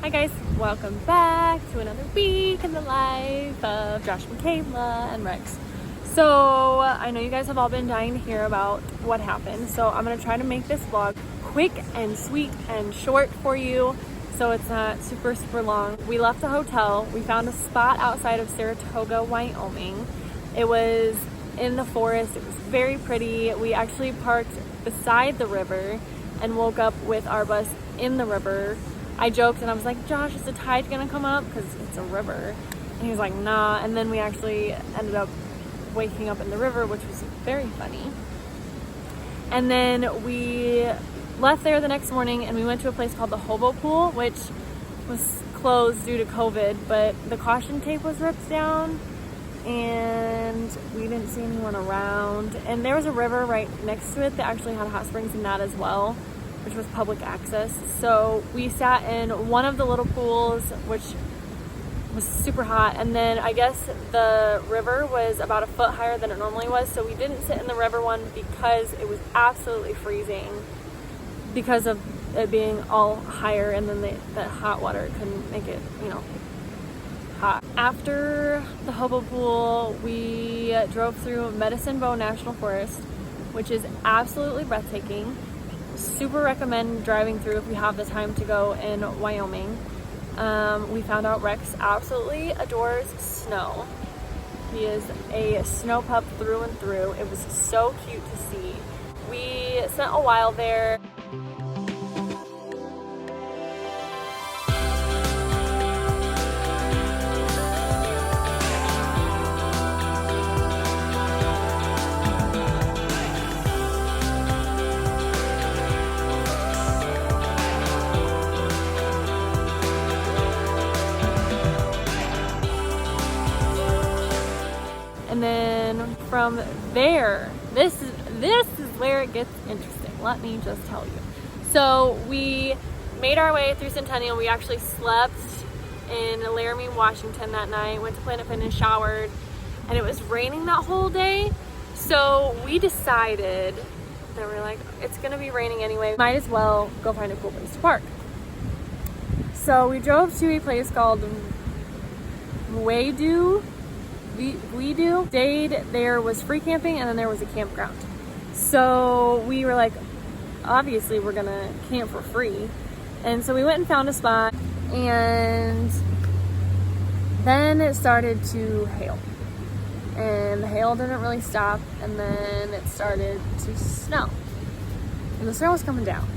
Hi guys, welcome back to another week in the life of Josh and Kayla and Rex. So I know you guys have all been dying to hear about what happened, so I'm going to try to make this vlog quick and sweet and short for you so it's not super long. We left the hotel. We found a spot outside of Saratoga, Wyoming. It was in the forest. It was very pretty. We actually parked beside the river and woke up with our bus in the river. I joked and I was like, Josh, is the tide gonna come up? Because it's a river. And he was like, nah. And then we actually ended up waking up in the river, which was very funny. And then we left there the next morning and we went to a place called the Hobo Pool, which was closed due to COVID, but the caution tape was ripped down and we didn't see anyone around. And there was a river right next to it that actually had hot springs in that as well, which was public access. So we sat in one of the little pools, which was super hot. And then I guess the river was about a foot higher than it normally was. So we didn't sit in the river one because it was absolutely freezing because of it being all higher. And then that hot water couldn't make it, hot. After the Hobo Pool, we drove through Medicine Bow National Forest, which is absolutely breathtaking. Super recommend driving through if you have the time to go in Wyoming. We found out Rex absolutely adores snow. He is a snow pup through and through. It was so cute to see. We spent a while there. And then from there, this is where it gets interesting. Let me just tell you. So we made our way through Centennial. We actually slept in Laramie, Washington that night. Went to Planet Fitness, showered, and it was raining that whole day. So we decided that we're like, it's gonna be raining anyway. Might as well go find a cool place to park. So we drove to a place called Stayed there, was free camping, and then there was a campground. So we were like, obviously we're gonna camp for free. And so we went and found a spot, and then it started to hail. And the hail didn't really stop, and then it started to snow. And the snow was coming down.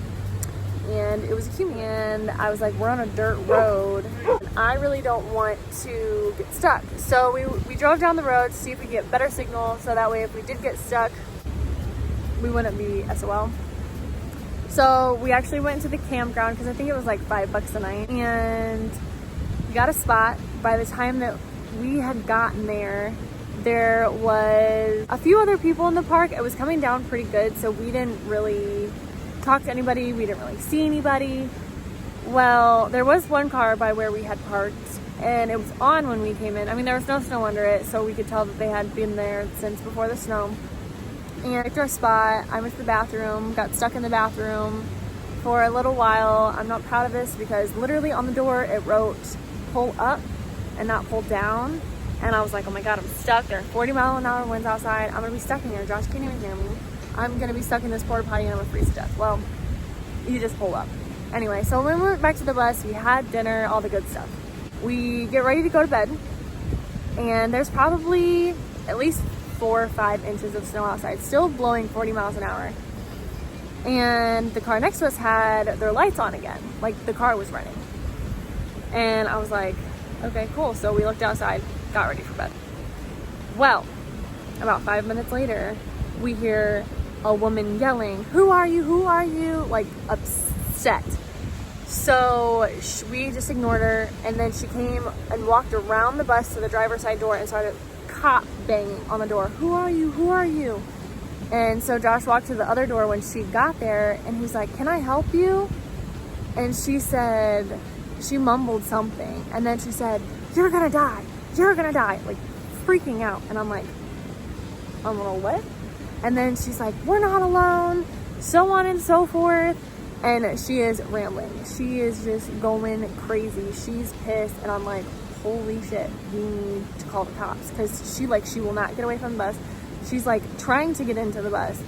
And it was accumulating, and I was like, we're on a dirt road and I really don't want to get stuck. So we drove down the road to see if we could get better signal, so that way if we did get stuck we wouldn't be SOL. So we actually went to the campground because I think it was like $5 a night, and we got a spot. By the time that we had gotten there was a few other people in the park. It was coming down pretty good, so we didn't really talk to anybody. We didn't really see anybody. Well, there was one car by where we had parked, and it was on when we came in. I mean, there was no snow under it, so we could tell that they had been there since before the snow. And I picked our spot. I went to the bathroom, got stuck in the bathroom for a little while. I'm not proud of this because literally on the door it wrote pull up and not pull down. And I was like, oh my God, I'm stuck. There are 40-mile-an-hour winds outside. I'm gonna be stuck in here. Josh can't even hear me. I'm gonna be stuck in this porta potty and I'm gonna freeze to death. Well, you just pull up. Anyway, so when we went back to the bus, we had dinner, all the good stuff. We get ready to go to bed, and there's probably at least 4 or 5 inches of snow outside, still blowing 40 miles an hour. And the car next to us had their lights on again, like the car was running. And I was like, okay, cool. So we looked outside, got ready for bed. Well, about 5 minutes later, we hear a woman yelling, who are you, who are you, like upset. So we just ignored her, and then she came and walked around the bus to the driver's side door and started cop banging on the door, who are you, who are you? And so Josh walked to the other door when she got there, and he's like, can I help you? And she said, she mumbled something, and then she said, you're gonna die, like freaking out. And I'm like, I'm gonna what? And then she's like, we're not alone, so on and so forth. And she is rambling. She is just going crazy. She's pissed, and I'm like, holy shit, we need to call the cops, because she will not get away from the bus. She's like trying to get into the bus,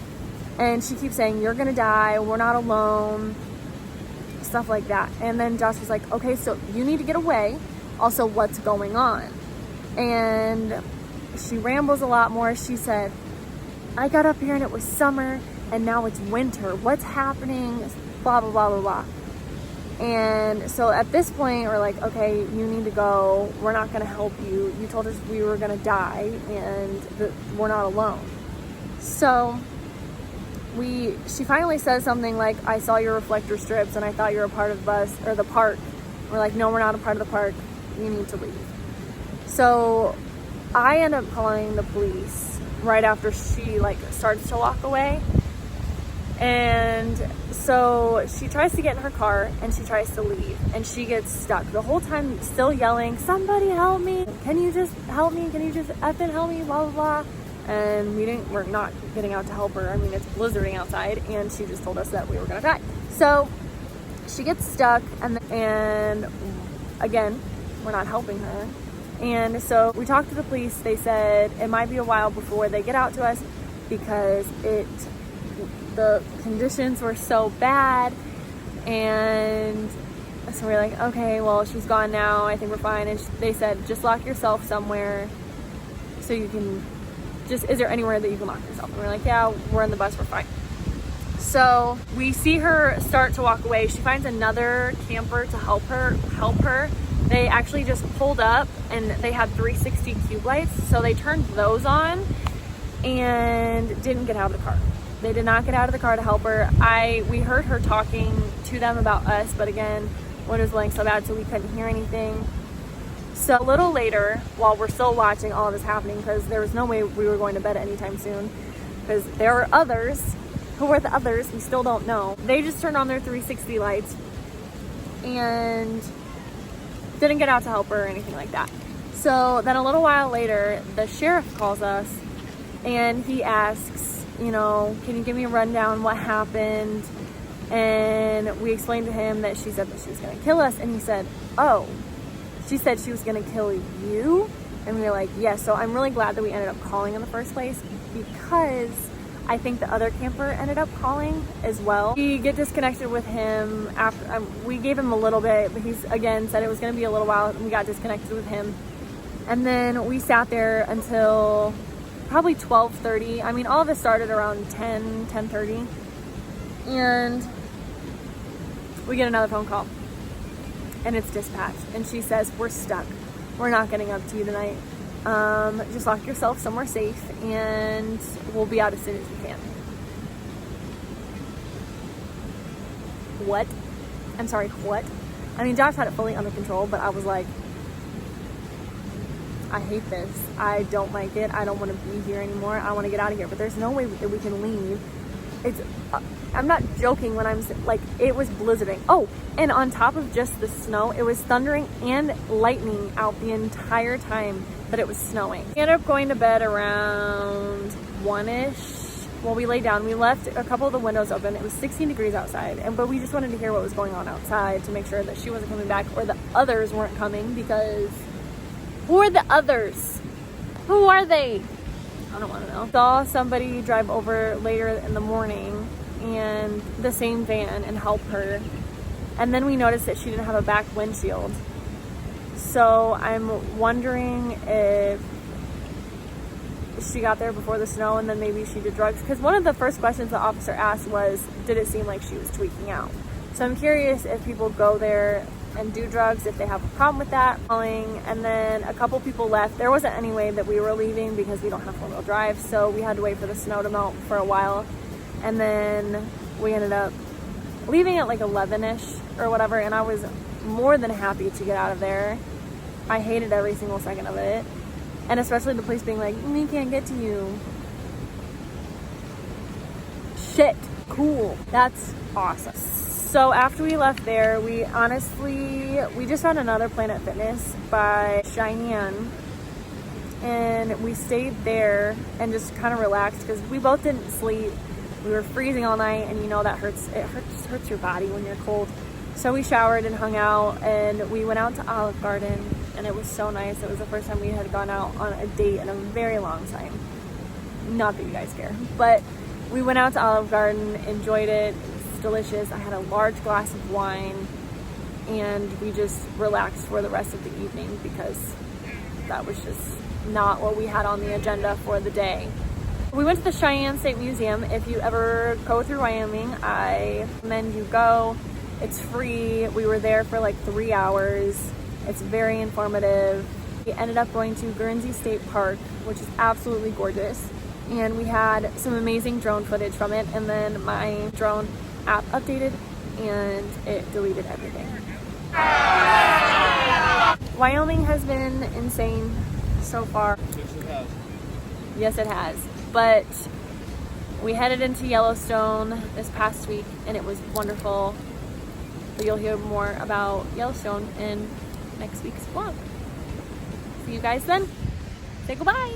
and she keeps saying, you're gonna die, we're not alone, stuff like that. And then Josh was like, okay, so you need to get away. Also, what's going on? And she rambles a lot more. She said, I got up here and it was summer and now it's winter. What's happening? Blah, blah, blah, blah, blah. And so at this point, we're like, okay, you need to go. We're not going to help you. You told us we were going to die and we're not alone. So she finally says something like, I saw your reflector strips and I thought you were a part of the bus or the park. We're like, no, we're not a part of the park. You need to leave. So I end up calling the police right after she starts to walk away. And so she tries to get in her car and she tries to leave and she gets stuck the whole time, still yelling, somebody help me, can you just help me, can you just effing help me, blah blah blah. And we're not getting out to help her. I mean, it's blizzarding outside and she just told us that we were gonna die. So she gets stuck and again, we're not helping her. And so we talked to the police. They said it might be a while before they get out to us because the conditions were so bad. And so we're like, okay, well, she's gone now. I think we're fine. And they said, just lock yourself somewhere so you can is there anywhere that you can lock yourself? And we're like, yeah, we're in the bus, we're fine. So we see her start to walk away. She finds another camper to help her. They actually just pulled up and they had 360 cube lights. So they turned those on and didn't get out of the car. They did not get out of the car to help her. We heard her talking to them about us, but again, wind was blowing so bad, so we couldn't hear anything. So a little later, while we're still watching all this happening, because there was no way we were going to bed anytime soon, because there were others. Who were the others? We still don't know. They just turned on their 360 lights and didn't get out to help her or anything like that. So then a little while later, the sheriff calls us and he asks, can you give me a rundown what happened? And we explained to him that she said that she was going to kill us. And he said, oh, she said she was going to kill you? And we were like, yes. So I'm really glad that we ended up calling in the first place, because I think the other camper ended up calling as well. We get disconnected with him after we gave him a little bit, but he's again said it was going to be a little while, and we got disconnected with him. And then we sat there until probably 12:30. I mean, all of this started around 10:30, and we get another phone call, and it's dispatch, and she says, we're stuck. We're not getting up to you tonight. Just lock yourself somewhere safe and we'll be out as soon as we can. What? I'm sorry, what? I mean, Josh had it fully under control, but I was like, I hate this. I don't like it. I don't want to be here anymore. I want to get out of here, but there's no way that we can leave. I'm not joking when I'm like, it was blizzarding. Oh, and on top of just the snow, it was thundering and lightning out the entire time that it was snowing. We ended up going to bed around 1-ish. Well, we laid down. We left a couple of the windows open. It was 16 degrees outside, but we just wanted to hear what was going on outside to make sure that she wasn't coming back or the others weren't coming, because who are the others? Who are they? I don't want to know. Saw somebody drive over later in the morning and the same van and help her. And then we noticed that she didn't have a back windshield. So I'm wondering if she got there before the snow and then maybe she did drugs. Because one of the first questions the officer asked was, did it seem like she was tweaking out? So I'm curious if people go there and do drugs, if they have a problem with that. And then a couple people left. There wasn't any way that we were leaving because we don't have four-wheel drive, so we had to wait for the snow to melt for a while. And then we ended up leaving at like 11-ish or whatever, and I was more than happy to get out of there. I hated every single second of it, and especially the police being like, we can't get to you. Shit, cool, that's awesome. So after we left there, we just found another Planet Fitness by Cheyenne, and we stayed there and just kind of relaxed because we both didn't sleep. We were freezing all night, and you know that hurts. It hurts your body when you're cold. So we showered and hung out, and we went out to Olive Garden, and it was so nice. It was the first time we had gone out on a date in a very long time. Not that you guys care, but we went out to Olive Garden, enjoyed it. It was delicious. I had a large glass of wine, and we just relaxed for the rest of the evening because that was just not what we had on the agenda for the day. We went to the Cheyenne State Museum. If you ever go through Wyoming, I recommend you go. It's free. We were there for like 3 hours. It's very informative. We ended up going to Guernsey State Park, which is absolutely gorgeous. And we had some amazing drone footage from it. And then my drone app updated and it deleted everything. Wyoming has been insane so far. Yes, it has. Yes, it has. But we headed into Yellowstone this past week and it was wonderful. So you'll hear more about Yellowstone in next week's vlog. See you guys then. Say goodbye.